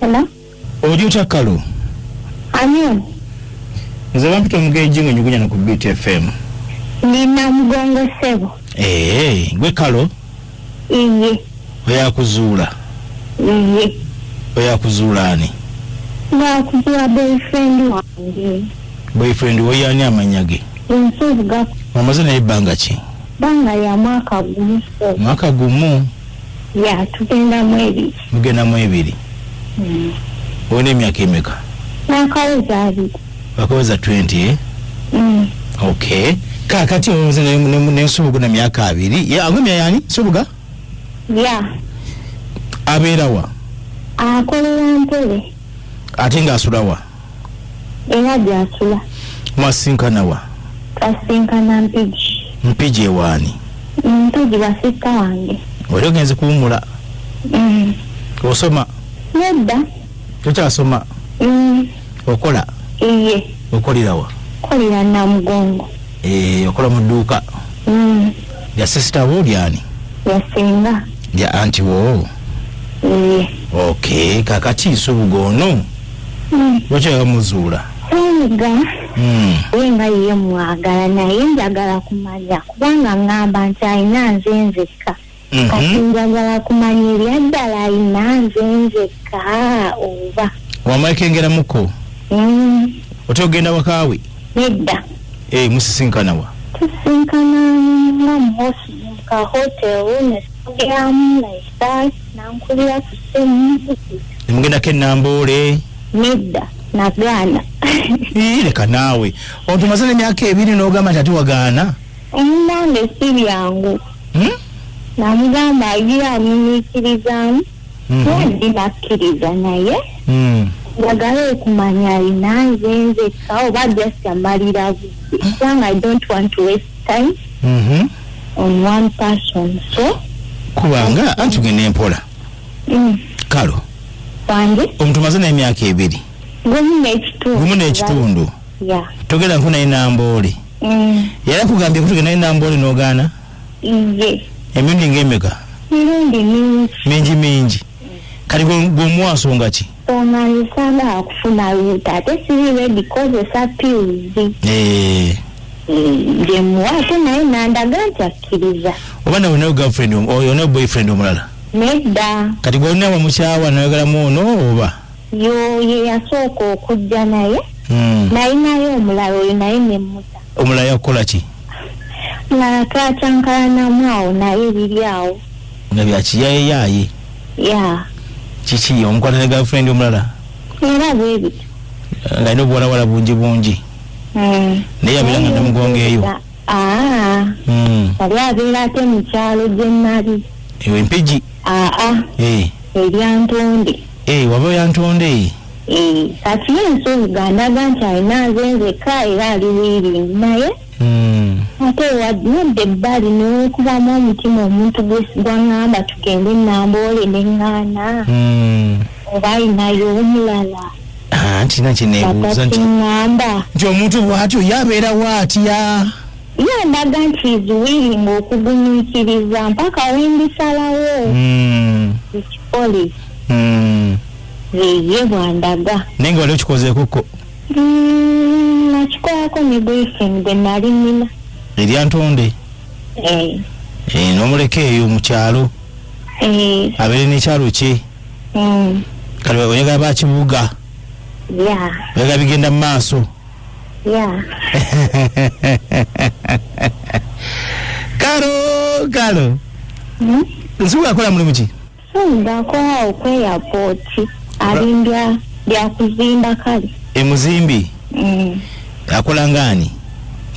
Hello? Ojuta Kalo? Anion. Nze bampita omugeji nga nyugunya na ku Beat FM. Nina Mugongo Sebo. Gwe Kalo? Iye. Oya kuzuula? Iye. Oya kuzuula ani? Nga kuzuula boyfriend wange. Boyfriend we yani amanya ge? Nsubuga. Wamaze naye bbanga ki? Banga ya mwaka gumu. Mwaka gumu? Ya, tugenda mu ebiri. Mugenda mu ebiri? One emyaka emeka? Nakaweza 2. Wakaweza 20 eh? Okay. Kakati omuze ne Nsubuga na myaka 2. Ya agumya yani Nsubuga? Ya. Abeera wa? Akolera Ntebe. Ate nga asula wa? Era gy'asula. Mwasinkana wa? Twasinkana Mpigi. Mpigi ewaani? Mpigi basika wange. Oli ogenze kuwumula? Osoma? Nedda. Tokyasoma? Okola? Iye. Okolera wa? Kolera Namugongo. Okola mu dduuka? Ya sister wo lyani? Yasinga. Ya anti wo? Iye. Okay, kakati Nsubuga ono? Lwaki yamuzuula? Wenga ye mwagala naye njagala kumanya kubanga ngamba nti alina nze nzekka. Kati njagala kumanya eryaddala alina nze nzekka oba. Wamaekengeramuko? Ote ogenda wakaawe? Nedda. Musisinkana wa? Tusinkana nga mu hotel nesogeramu naisa nankulira kusemu. Nemugendako Namboole? Nedda. Nagaana. Leka naawe. Otumaze n'emyaka 2 n'ogamba nti ate wagaana? Nange si byangu. Namugamba agira amunyiikirizaamu. Ndi nakkiriza naye. Njagala okumanya alina nze nzekka oba just amalira budde. Kubanga I don't want to waste time on one person. So kubanga anti tugenda empola. Kalo. Wange? Omutumaze n'emyaka 2. Gumu n'ekitundu. Ya. Togenda nkuna Namboole. Yali akugambye kutugenda Namboole n'ogaana? Iye. Emirundi ng'emeka? Mirundi mingi. Kati gw'omuwa nsonga ki? Songa nsagala kufuna luuta ate siri ready kozesa pills. Nje muwa ate naye nandaga nti akkiriza. Oba nawe nawe girlfriend oyo boyfriend omulala? Nedda. Kati gw'olina wamukyawa n'oyagalamu ono oba? Yo ye yasooka okujja naye. Nalinayo omulala oyo naye nemmuta. Omulala yakukola ki? Omulala twakyankalanamu awo naye biri awo. Nga byakiyaaye? Ya. Kiki omukwata ne girlfriend omulala? Era bwe bityo. Nga alina obuwalawala bungi. Naye yabeera nga Namugongo eyo? Yali abeera ate mu kyalo gye nnali. Ewe Mpigi? Erya Ntonde. Waba oyantonde? Kati Nsubuga ndaga nti alina nze nzekka era ali wiiringi naye ate wadde ebbali neekubamu omutima omuntu gw'angamba tugende Namboole neŋŋaana oba alinayo omulala. Anti nakyo neebuuza nti omuntu bw'atyo yabeera waatya? Ye ndaga nti izuwiringa okugumiikiriza mpaka wembisalawo ekikole. Ye bwandaga. Naye nga wali okikozeekoko? Nakikolako ne boyfriend gwe nali nina. Erya Ntonde? N'omuleka eyo mu kyalo? Abeere n'ekyalo kye? Kale oyagala bakibuga? Oyagala bigenda mu maaso? Kalo. Nsubuga akola mulimu ki? Akola okweyapooti alimbya byakuzimba kale. Emuzimbi? Akola ngani?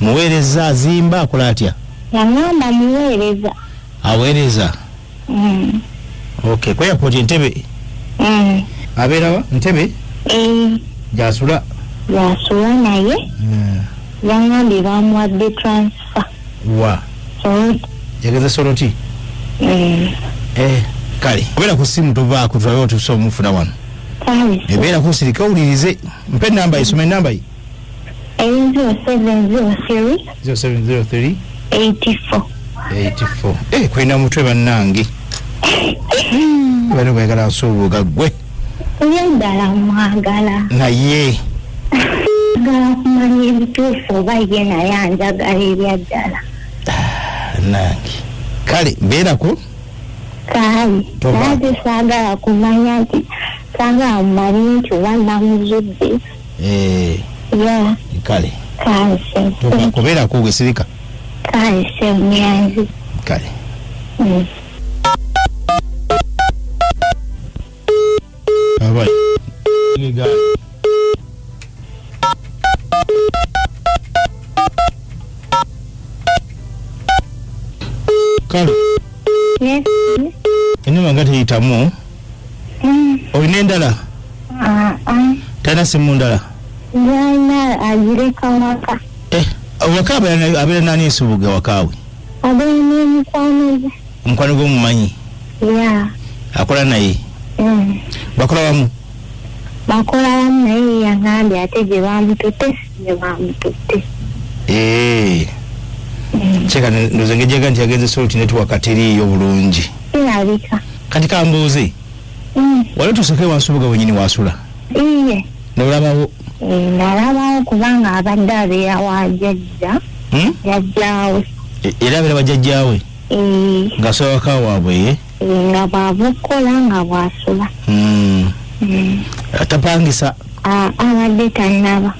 Muweereza azimba akola atya? Yangamba muweereza. Aweereza? Okay, kwa airport Entebbe? Abeera wa? Ntebbe? Gy'asula? Gy'asula naye yangambye bamuwadde transfer. Wa? Yageza Soroti? Kale, obeera ku simu tovaako tulabe otusobola omufuna wano. Ebeera kusirika owulirize. Mpe namba yi, soma enamba yi. 0703 84 84 kwenda mutwe bannange bano kwegala asuubuga gwe Yendala mwagala naye gala kumanya ebituufu oba ye naye anjagala ebyaddala nange kale mbeerako kale naye saagala kumanya nti saagala mumanye nti oba namuzudde ya kale kubeerako gwe sirika kale semyanzi kale abai giga kale yes enuma ngati itamu olina endala tana simu ndala yana agireka waka waka abeera nani esubuga wakaawe abeera n'omukwano gwe omukwano gwe mumanyi ya akola naye bakola wamu naye yangambye ate gye bamututte kyeka ndoza ngejjaga nti yagenze solti network teriiyo bulungi kirabika kati kambuuze wali tuseke wansubuga wenyini wasula iye nolabawo nalabawo kubanga abadde abeera wajjajja jajjaawe era abeera wajjajjaawe ng'asoba waka waabwe nga bw'abukola nga bw'asula atapangisa abadde tannaba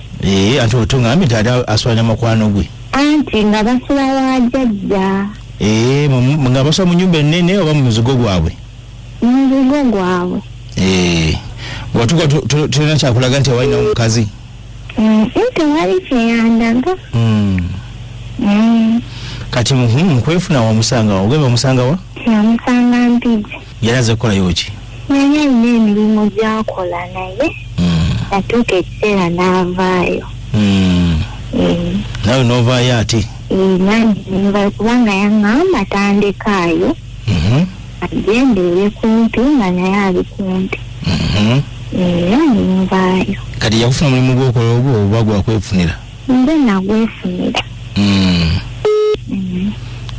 anti otungambye nti ate asula n'amakwano gwe anti nga basula wajjajja nga basula mu nnyumba ennene oba mu muzigo gwabwe muzigo gwabwe bwatuka tulina kyakulaga nti awalina omukazi tewali kyeyandaga kati mukwefuna wamusanga ogenda omusangawa namusanga Mpigi yalaze kukolayo ki naye alina emirimu gyakola naye yatuuka ekiseera n'avaayo nawe n'ovaayo ate nanimba kubanga yaŋŋamba tandikaayo agendeere kumpi nga naye ali kumpi era nimvaayo kati yakufuna mulimu gwokola ogwo oba gwakwefunira nze nagwefunira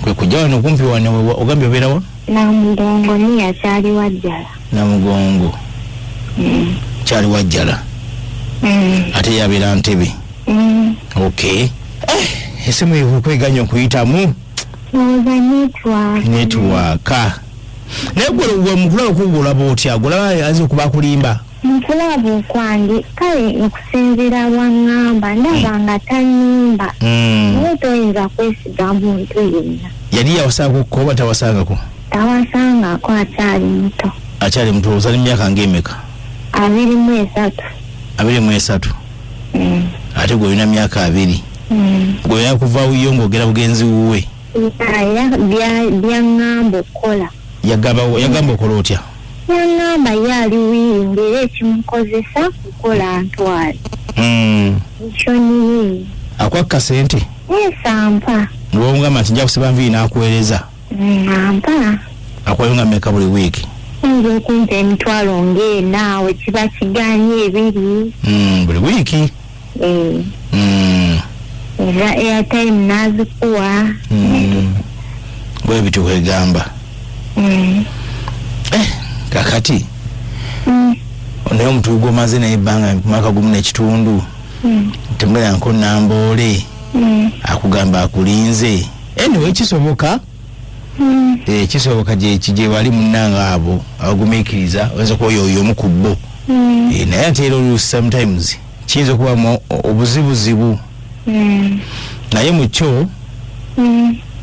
kwe kujja wano kumpi wano ogambye obeerawa Namugongo niye kyali wajjala Namugongo kyali wajjala ate yabeera Ntebe okay esimu y'okweganya okuyitamu oza network naye gwe mukula okugula botya gulaba aze okuba kulimba mukulaba okwange kale okusinziira lwaŋŋamba ndaba nga tanyimba naye toyinza kwesiga muntu yenna yali yawasangako oba tawasangako tawasangako akyali muto ozali myaka ng'emeka 23 ate gwe olina myaka 2 gwe olina kuva wiyo ng'ogera bugenzi wuwe byaŋŋamba okukola yagamba okola otya yaŋŋamba yaali wiringa era ekimukozesa kukola ntwali ekyo niye akwakka sente esampa ng'omugamba nti nja kusiba nviiri n'akuweereza ampa akuwayo nga mmeka buli wiiki nja okumpa emitwalo ng'enaawe kiba kiganye 2 buli wiiki era airtime n'azikuwa bwe bityo kwegamba kakati naye omuntu gwomaze naye ebbanga mwaka gumu n'ekitundu temulanko namboole akugamba akulinze anyway kisoboka kisoboka gye wali munnanga abo abagumiikiriza oyinza kuba oyo omu ku bo naye ate era oluusi sometimes kiyinza okubamu obuzibuzibu naye mu kyo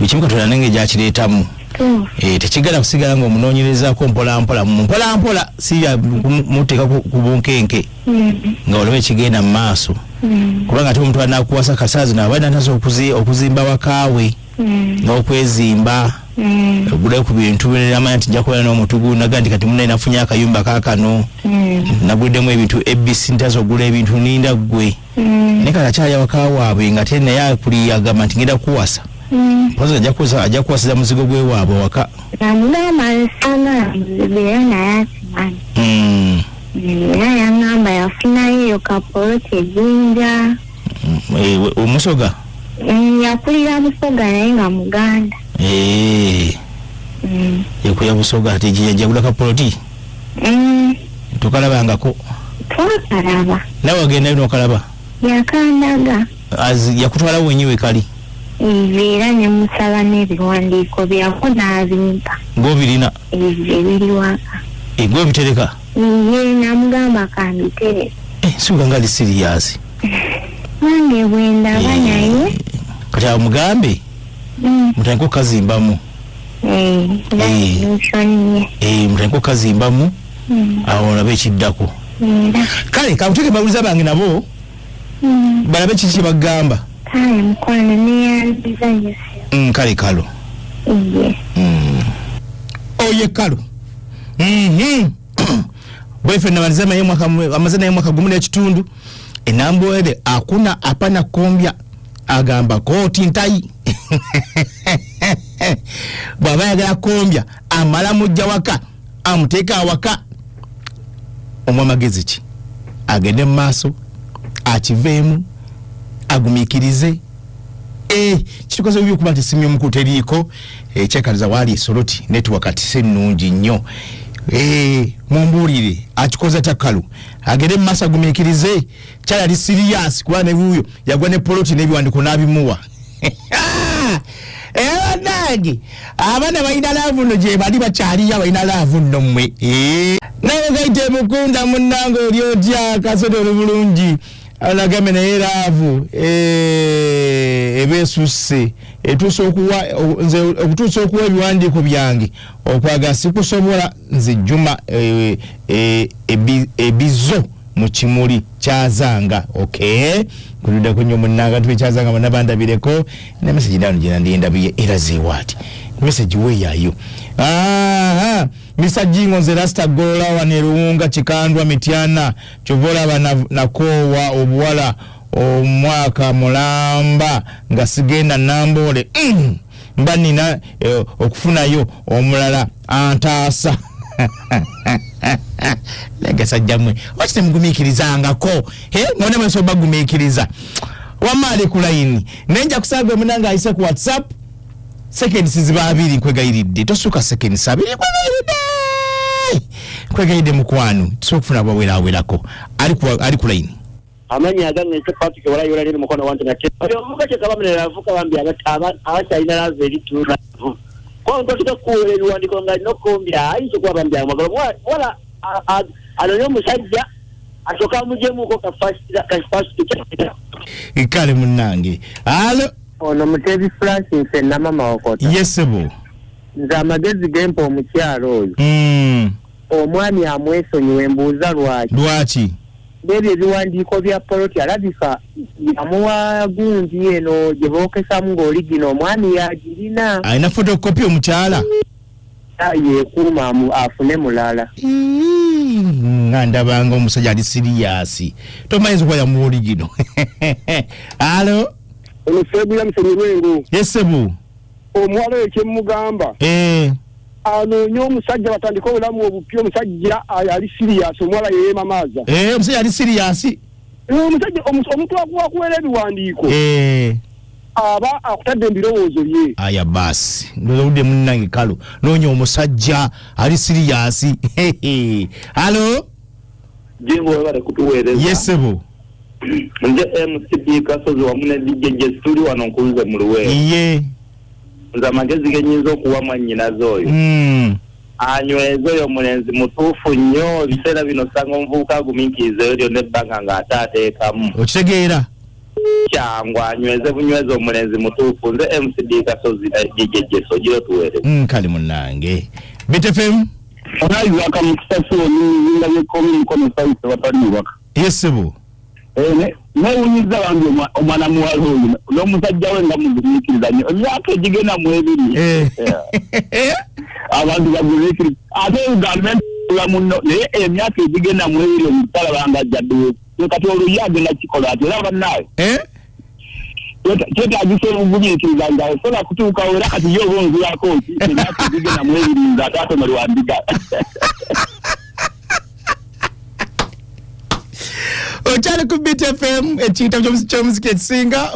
bikimu Katonda nange gyakireetamu tekigala kusigala ng'omunoonyerezaako mpolampola sirya muteeka ku bunkenke nga olaba ekigenda mu maaso kubanga ate omuntu anakuwasa kasaazi naabadde nataza okuzimba wakaawe n'okwezimba ogulayo ku bintu amanya nti nja kubeera n'omutugu naga nti kati munne nafunye akayumba kaakano naguddemu ebintu ABC ntaza ogula ebintu ninda ggwe naye kati akyali awaka waabwe nga te naye akuli agamba nti ngenda kuwasa poza ajja kuwasiza muzigo gwe waabwe waka namugamba nsanga muzigo era naye asimanyi era yaŋŋamba yafunayo eyo kapoloti ejjinja omusoga yakulira Busoga naye nga Muganda Ekuya Busoga ati jagula ka poloti. Tukalabangako. Twakalaba. Nawe agenda ino kalaba. Yakandaga. Yakutwala wenyewe kali. Era ne musaba n'ebiwandiiko byako n'abimpa. Ng'obirina? Biri waka. Ng'obitereka? Namugamba kambitereka. Suga ngali serious. Nange bwendaba naye. Kati amugambe? Mutanko kazimbamu. Mutanko kazimbamu. Awo olabe ekiddako. Kale kawuteke babuliza bange nabo. Balabe kiki kye bagamba. Kale mukwano neyanziza nyose. Kale kalo. Oye kalo. Boyfriend amalizana naye mwaka gumu n'ekitundu. Enamboere akuna apana kombya agamba koti ntayi. Bwaba yagala kombya amala mujja waka amuteeka awaka. Omwa magezi ki agende mu maaso akiveemu agumikirize. Kitukoze ubi okuba nti simye omuku teriiko ekyekaliza waali esoloti network si nnungi nnyo. Mumbuulire akikoze takalu agende mu maaso agumikirize. Kyali ali serious kuba ne wuyo yagwa ne poloti n'ebiwandiko n'abimuwa. Nange abaana balina laavu nno gye bali bakyaliyo balina laavu nno mmwe. Nawe gaite mukunda munnange oli otya kasodo olubulungi anagame naye laavu ebeesusse okutuusa okuwa ebiwandiiko byange okwaga sikusobola nze Juma ebizo mu kimuli kyazanga. Kuludde kunyo munnanga tuwe kyazanga banabandabireko ne message ndano gye ndindabiye era ziwati message we yayo. Mr. Jingo nze rasta golola waneruunga Kikandwa Mityana Chovola banakowa obuwala omwaka mulamba nga sigenda Nambole mba nina okufunayo omulala antaasa. Legasa jamwe wachite mugumikirizangako mwone mweso bagumikiriza wamali kulaini nenja kusaga munanga ayise ku WhatsApp seconds ziba 2 nkwegayiridde tosuka seconds 2 nkwegayiridde mukwano tusokufuna bwawerako ali kulaini amanya agange se Patrick wala yola ni mukono wantu na kyo muka kye kabamene ravuka bambi abachayina lave litura kwa ndo tukakuwele luwandiko nga nokombya ayiso kwa bambi amagalo wala alonyo musajja asoka mujemu ko ka fast ikale munange alo ono mutebi Francis na mama okota yesebo nza amagezi gempo omukyalo oyo omwami amwesonyiwe mbuuza lwaki bebyo ebiwandiiko bya poloti alabika amuwa gundi eno gye bookesamu ng'oligino omwami yagirina alina fotokopi omukyala yekuuma afune mulala. Nga ndabanga omusajja ali siriyasi tomanyiza okuba yamuwa oligino. Alo omusebula musenyerwengo yesebu omuwala ekyemugamba anoonya omusajja batandika obulamu obupya omusajja ali siriyasi omuwala yeemamaaza omusajja ali siriyasi omusajja omuntu akuwakuwera ebiwandiiko aba akutadde mbirowoozo bye aya basi ndoza udde munnange kalo noonya omusajja ali siriyasi. Alo Jingo webale kutuweereza yesebo nze MCP Kasozi wamu ne DJ studio wano nkunze mu Luweero nze amagezi genyinza okuwa mwannyinazo oyo anyweza oyo omulenzi mutuufu nnyo ebiseera bino sanga omuvubuka agumiikirizeyo lyonna ebbanga ng'ate ateekamu okitegeera kyangu anyweze bunyweza omulenzi mutuufu nze MCD Kasozi na DJ Jeso giro tuweereza kali munnange BTFM onayiwaka mu kisasiro ninga yekomi mukono sayise watali waka yesebo newunyiza bange omwana muwala oyo n'omusajja we nga mugumiikiriza nnyo emyaka egigenda mu 2 abantu bagumiikiriza ate ugambe ntula muno naye emyaka egigenda mu 2 omutala banga jaddewo kati olwo agenda kikola ati era bannaawe kyetaagisa obugumiikiriza nga osobola kutuukawo era kati ye oba onzirako ki emyaka egigenda mu 2 nga ate atomerwa ndiga. Ochale ku BTFM ekiyita ky'omuziki ekisinga